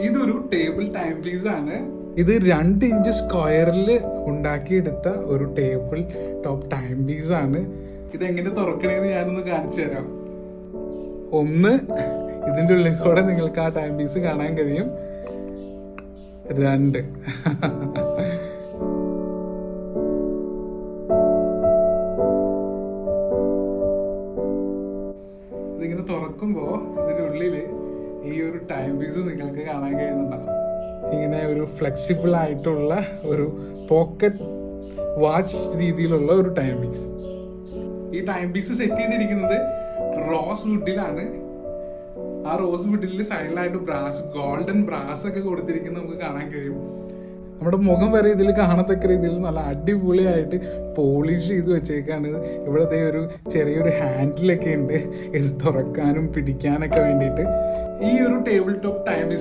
ഇതൊരു table time piece ആണ്. ഇത് 2 ഇഞ്ച് സ്ക്വയറിൽ ഉണ്ടാക്കിയെടുത്ത ഒരു ടേബിൾ ടോപ്പ് ടൈം പീസ് ആണ്. ഇതെങ്ങനെ തുറക്കണേന്ന് ഞാനൊന്ന് കാണിച്ചു തരാം. ഒന്ന്, ഇതിൻ്റെ ഉള്ളിൽ കൂടെ നിങ്ങൾക്ക് ആ ടൈം പീസ് കാണാൻ കഴിയും. 2, ഇതിങ്ങനെ തുറക്കുമ്പോൾ ഇതിൻ്റെ ഉള്ളിൽ ഈ ഒരു ടൈം പീസ് നിങ്ങൾക്ക് കാണാൻ കഴിയുന്നുണ്ടാവും. ഇങ്ങനെ ഒരു ഫ്ലെക്സിബിൾ ആയിട്ടുള്ള ഒരു പോക്കറ്റ് വാച്ച് രീതിയിലുള്ള ഒരു ടൈം പീസ്. ഈ ടൈം പീസ് സെറ്റ് ചെയ്തിരിക്കുന്നത് റോസ് വുഡിലാണ്. ആ റോസ് വുഡിൽ സൈഡിലായിട്ട് ഗോൾഡൻ ബ്രാസ് ഒക്കെ കൊടുത്തിരിക്കുന്നത് നമുക്ക് കാണാൻ കഴിയും. നമ്മുടെ മുഖം വരെ ഇതിൽ കാണത്തക്ക രീതിയിൽ നല്ല അടിപൊളിയായിട്ട് പോളിഷ് ചെയ്ത് വെച്ചേക്കാണ്. ഇവിടത്തെ ഒരു ചെറിയൊരു ഹാൻഡിലൊക്കെ ഉണ്ട് ഇത് തുറക്കാനും പിടിക്കാനൊക്കെ വേണ്ടിയിട്ട്. ഈ ഒരു ടേബിൾ ടോപ്പ് ടൈം